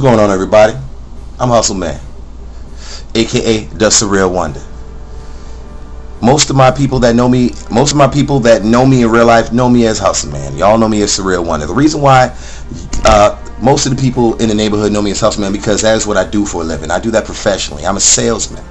What's going on, everybody? I'm Hustle Man, aka The Surreal Wonder. Most of my people that know me in real life know me as Hustle Man. Y'all know me as Surreal Wonder. The reason why most of the people in the neighborhood know me as Hustle Man because that is what I do for a living. I do that professionally. I'm a salesman.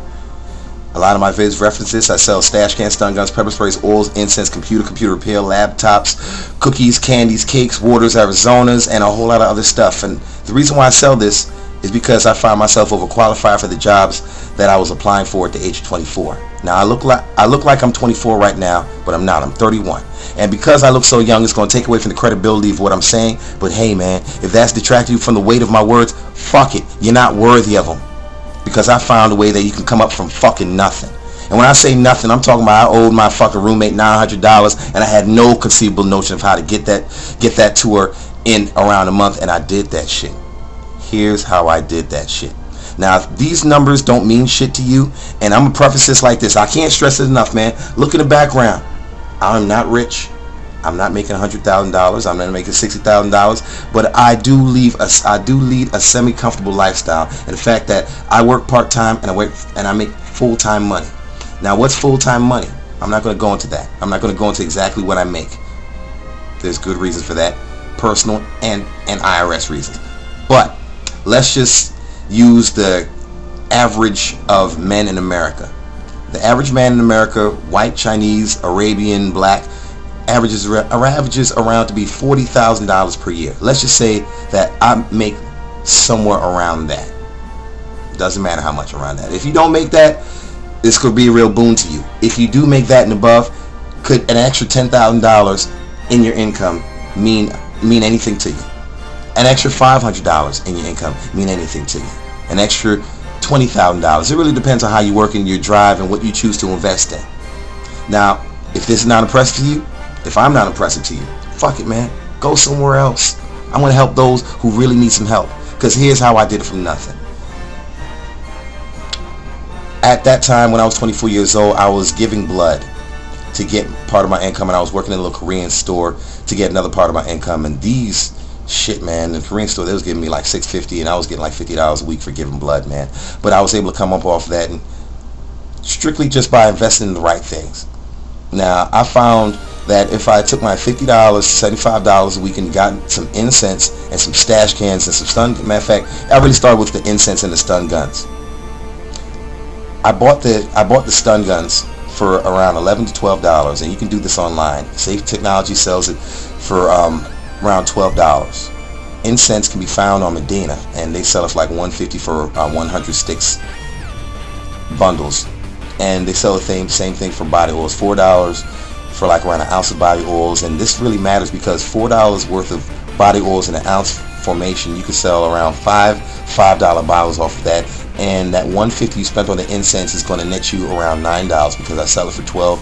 A lot of my vids references, I sell stash cans, stun guns, pepper sprays, oils, incense, computer repair, laptops, cookies, candies, cakes, waters, Arizonas, and a whole lot of other stuff. And the reason why I sell this is because I find myself overqualified for the jobs that I was applying for at the age of 24. Now I look like I'm 24 right now, but I'm not. I'm 31. And because I look so young, it's going to take away from the credibility of what I'm saying. But hey, man, if that's detracting you from the weight of my words, fuck it. You're not worthy of them. Because I found a way that you can come up from fucking nothing. And when I say nothing, I'm talking about I owed my fucking roommate $900 and I had no conceivable notion of how to get that to her in around a month, and I did that shit. Here's how I did that shit. Now, if these numbers don't mean shit to you, and I'm gonna preface this like this, I can't stress it enough, man. Look in the background. I'm not rich. I'm not making $100,000. I'm not making $60,000, but I do lead a semi-comfortable lifestyle. And the fact that I work part-time and I make full-time money. Now, what's full-time money? I'm not going to go into that. I'm not going to go into exactly what I make. There's good reasons for that, personal and IRS reasons. But let's just use the average of men in America. The average man in America, white, Chinese, Arabian, black, averages around to be $40,000 per year. Let's just say that I make somewhere around that. Doesn't matter how much around that. If you don't make that, this could be a real boon to you. If you do make that and above, could an extra $10,000 in your income mean anything to you? An extra $500 in your income mean anything to you? An extra $20,000. It really depends on how you work in your drive and what you choose to invest in. Now, if this is not impressive to you, if I'm not impressive to you, fuck it, man. Go somewhere else. I'm going to help those who really need some help. Because here's how I did it from nothing. At that time, when I was 24 years old, I was giving blood to get part of my income, and I was working in a little Korean store to get another part of my income. And these shit, man, in the Korean store, they was giving me like $6.50, and I was getting like $50 a week for giving blood, man. But I was able to come up off that, and strictly just by investing in the right things. Now, I found that if I took my $50, $75 a week and got some incense and some stash cans and some stun, matter of fact, I really started with the incense and the stun guns. I bought the stun guns for around $11 to $12, and you can do this online. Safe Technology sells it for around $12. Incense can be found on Medina, and they sell it for like $150 for 100 sticks bundles. And they sell the same thing for body oils, $4 for like around an ounce of body oils. And this really matters because $4 worth of body oils in an ounce formation, you can sell around $5 bottles off of that. And that $150 you spent on the incense is going to net you around $9 because I sell it for 12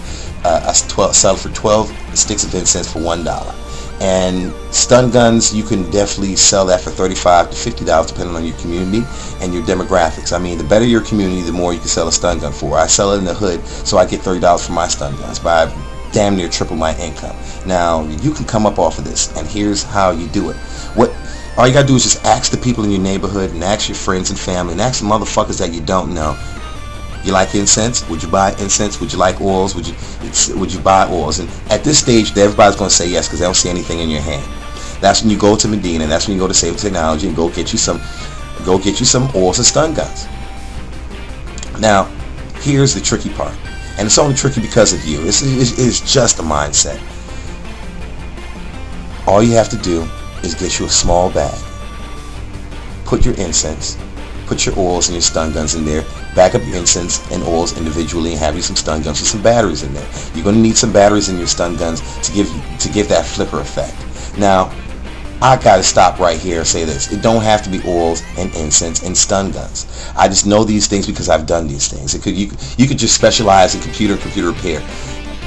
sticks of incense for $1. And stun guns, you can definitely sell that for $35 to $50 depending on your community and your demographics. I mean, the better your community, the more you can sell a stun gun for. I sell it in the hood, so I get $30 for my stun guns, but I damn near triple my income. Now, you can come up off of this, and here's how you do it. All you gotta do is just ask the people in your neighborhood, and ask your friends and family, and ask the motherfuckers that you don't know. You like incense? Would you buy incense? Would you like oils? Would you buy oils? And at this stage, everybody's going to say yes because they don't see anything in your hand. That's when you go to Medina. That's when you go to Safe Technology and go get you some oils and stun guns. Now, here's the tricky part, and it's only tricky because of you. It's just a mindset. All you have to do is get you a small bag. Put your incense, put your oils and your stun guns in there. Back up your incense and oils individually and have you some stun guns with some batteries in there. You're going to need some batteries in your stun guns to give that flipper effect. Now, I got to stop right here and say this. It don't have to be oils and incense and stun guns. I just know these things because I've done these things. You could just specialize in computer repair.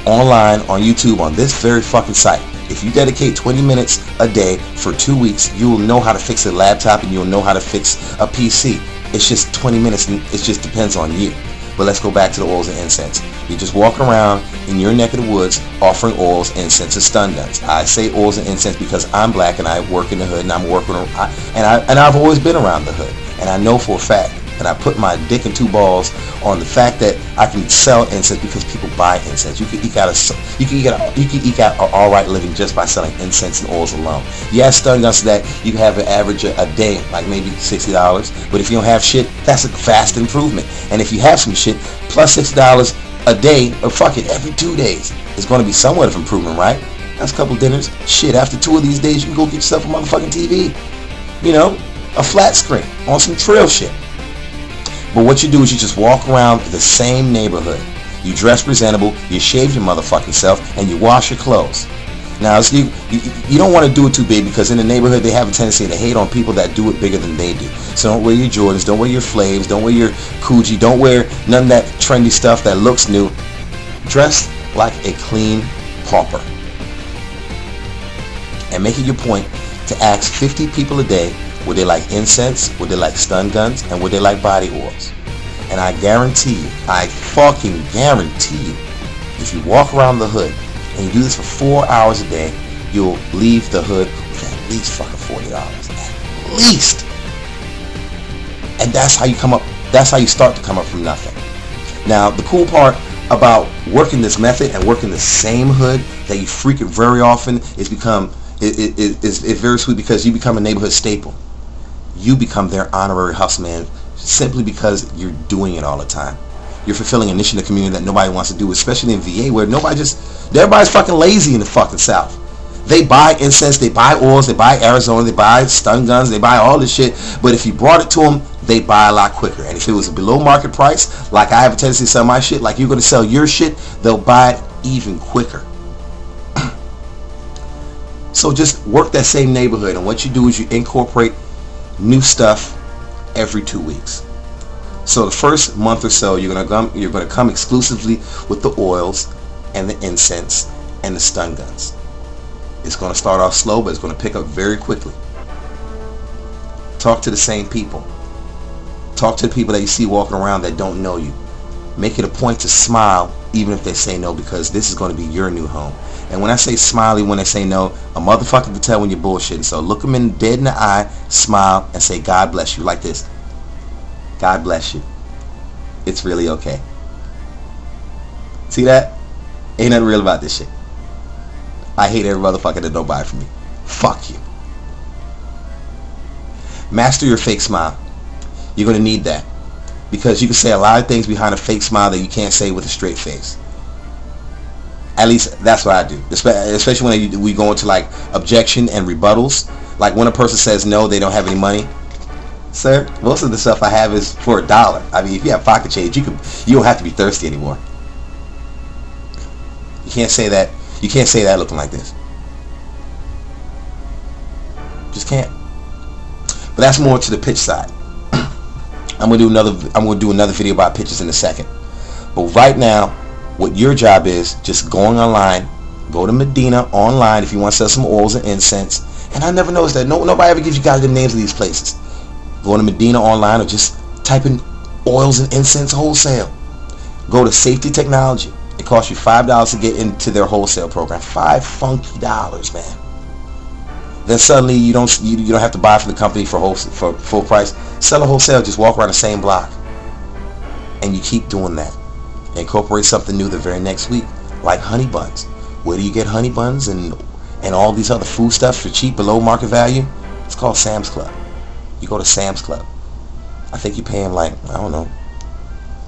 Online, on YouTube, on this very fucking site. If you dedicate 20 minutes a day for 2 weeks, you will know how to fix a laptop and you'll know how to fix a PC. It's just 20 minutes and it just depends on you. But let's go back to the oils and incense. You just walk around in your neck of the woods offering oils, incense, and stun guns. I say oils and incense because I'm black and I work in the hood, and I've always been around the hood, and I know for a fact, and I put my dick in two balls on the fact that I can sell incense because people buy incense. You can eke out an alright living just by selling incense and oils alone. You have stun guns that you can have an average a day, like maybe $60. But if you don't have shit, that's a vast improvement. And if you have some shit, plus $60 a day, or fuck it, every 2 days, it's going to be somewhat of improvement, right? That's a couple dinners. Shit, after 2 of these days, you can go get yourself a motherfucking TV. You know, a flat screen on some trail shit. But what you do is you just walk around the same neighborhood. You dress presentable, you shave your motherfucking self, and you wash your clothes. Now, you don't want to do it too big because in the neighborhood they have a tendency to hate on people that do it bigger than they do. So don't wear your Jordans, don't wear your Flaves, don't wear your Coogee, don't wear none of that trendy stuff that looks new. Dress like a clean pauper. And make it your point to ask 50 people a day would they like incense, would they like stun guns, and would they like body oils. And I guarantee you, I fucking guarantee you, if you walk around the hood and you do this for 4 hours a day, you'll leave the hood with at least fucking $40. At least. And that's how you come up, that's how you start to come up from nothing. Now, the cool part about working this method and working the same hood that you frequent very often is it's very sweet because you become a neighborhood staple. You become their honorary hustle man simply because you're doing it all the time. You're fulfilling a niche in the community that nobody wants to do, especially in VA where everybody's fucking lazy in the fucking South. They buy incense, they buy oils, they buy Arizona, they buy stun guns, they buy all this shit. But if you brought it to them, they buy a lot quicker. And if it was below market price, like I have a tendency to sell my shit, like you're going to sell your shit, they'll buy it even quicker. So just work that same neighborhood, and what you do is you incorporate new stuff every 2 weeks. So the first month or so, you're gonna come exclusively with the oils and the incense and the stun guns. It's gonna start off slow, but it's gonna pick up very quickly. Talk to the same people. Talk to the people that you see walking around that don't know you. Make it a point to smile even if they say no, because this is going to be your new home. And when I say smiley, when they say no, a motherfucker can tell when you're bullshitting. So look them dead in the eye, smile, and say, God bless you, like this. God bless you. It's really okay. See that? Ain't nothing real about this shit. I hate every motherfucker that don't buy from me. Fuck you. Master your fake smile. You're going to need that. Because you can say a lot of things behind a fake smile that you can't say with a straight face. At least that's what I do. Especially when we go into like objection and rebuttals. Like when a person says no, they don't have any money. Sir, most of the stuff I have is for $1. I mean, if you have pocket change, you don't have to be thirsty anymore. You can't say that. You can't say that looking like this. Just can't. But that's more to the pitch side. I'm gonna do another video about pitches in a second. But right now, what your job is, just going online, go to Medina online if you want to sell some oils and incense. And I never noticed that nobody ever gives you guys the names of these places. Go to Medina online or just type in oils and incense wholesale. Go to Safety Technology. It costs you $5 to get into their wholesale program. $5 funky dollars, man. Then suddenly you don't have to buy from the company for full price. Sell a wholesale, just walk around the same block. And you keep doing that. Incorporate something new the very next week, like honey buns. Where do you get honey buns and all these other food stuff for cheap, below market value? It's called Sam's Club. You go to Sam's Club. I think you're paying like, I don't know,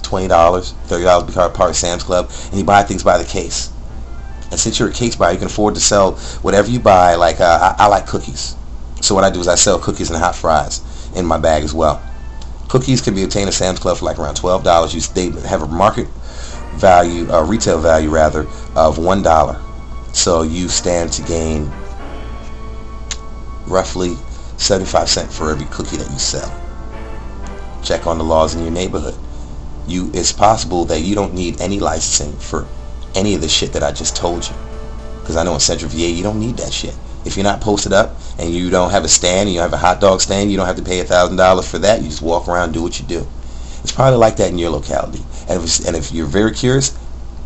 $20, $30 because part of Sam's Club, and you buy things by the case. And since you're a case buyer, you can afford to sell whatever you buy. Like I like cookies, so what I do is I sell cookies and hot fries in my bag as well. Cookies can be obtained at Sam's Club for like around $12. They have a market value, retail value rather, of $1. So you stand to gain roughly 75 cents for every cookie that you sell. Check on the laws in your neighborhood. It's possible that you don't need any licensing for any of the shit that I just told you, because I know in Central VA you don't need that shit. If you're not posted up and you don't have a stand and you have a hot dog stand, you don't have to pay $1,000 for that. You just walk around and do what you do. It's probably like that in your locality. And if you're very curious,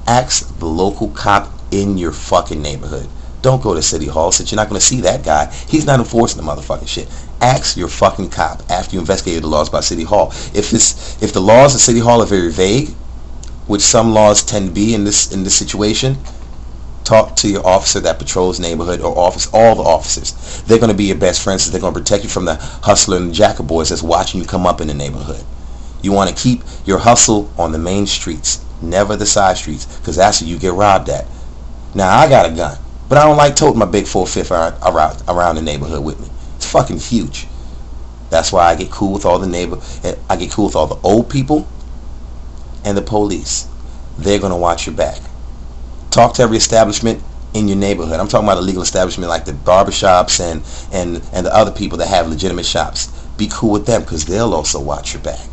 ask the local cop in your fucking neighborhood. Don't go to City Hall, since you're not going to see that guy. He's not enforcing the motherfucking shit. Ask your fucking cop after you investigated the laws by City Hall. If the laws at City Hall are very vague, which some laws tend to be in this situation, talk to your officer that patrols the neighborhood, or all the officers. They're going to be your best friends, so they're going to protect you from the hustler and the jacker boys that's watching you come up in the neighborhood. You want to keep your hustle on the main streets, never the side streets, because that's where you get robbed at. Now, I got a gun, but I don't like toting my big 4.5 around the neighborhood with me. It's fucking huge. That's why I get cool with all the old people and the police. They're going to watch your back. Talk to every establishment in your neighborhood. I'm talking about a legal establishment like the barbershops and the other people that have legitimate shops. Be cool with them, because they'll also watch your back.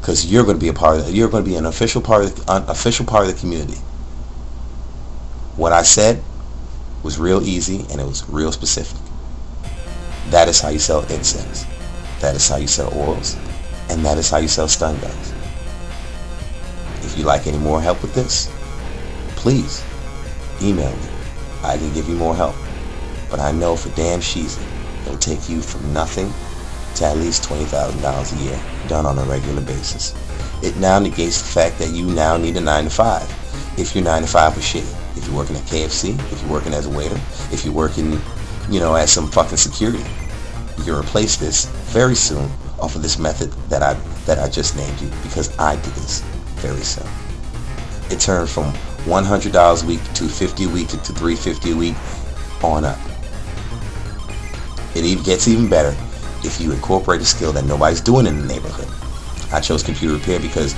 Because you're going to be you're going to be an official part of the community. What I said was real easy, and it was real specific. That is how you sell incense. That is how you sell oils. And that is how you sell stun guns. If you'd like any more help with this, please email me. I can give you more help. But I know for damn sheezy, it'll take you from nothing to at least $20,000 a year, done on a regular basis. It now negates the fact that you now need a 9 to 5. If your 9 to 5 was shitty. If you're working at KFC, if you're working as a waiter, if you're working, as some fucking security, you can replace this very soon off of this method that I just named you, because I did this very soon. It turned from $100 a week to $250 a week to $350 a week on up. It even gets even better if you incorporate a skill that nobody's doing in the neighborhood. I chose computer repair because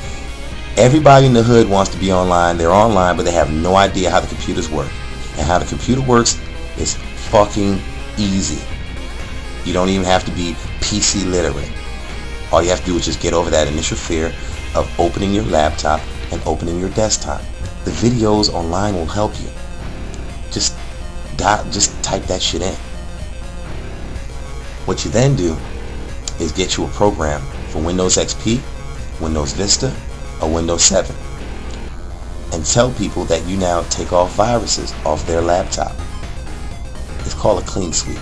everybody in the hood wants to be online. They're online, but they have no idea how the computers work. And how the computer works is fucking easy. You don't even have to be PC literate. All you have to do is just get over that initial fear of opening your laptop and opening your desktop. The videos online will help you. Just type that shit in. What you then do is get you a program for Windows XP, Windows Vista, or Windows 7, and tell people that you now take off viruses off their laptop. It's called a clean sweep.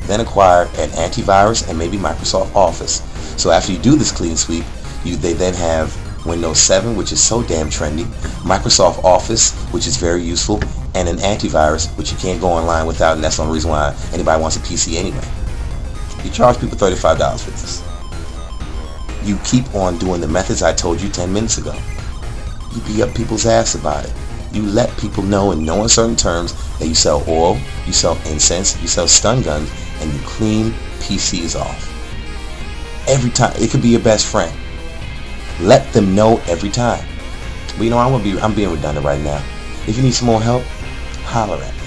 Then acquire an antivirus and maybe Microsoft Office. So after you do this clean sweep, they then have Windows 7, which is so damn trendy, Microsoft Office, which is very useful, and an antivirus, which you can't go online without, and that's the only reason why anybody wants a PC anyway. You charge people $35 for this. You keep on doing the methods I told you 10 minutes ago. You beat up people's ass about it. You let people know in no uncertain terms that you sell oil, you sell incense, you sell stun guns, and you clean PCs off. Every time. It could be your best friend. Let them know every time. But I'm being redundant right now. If you need some more help, holler at me.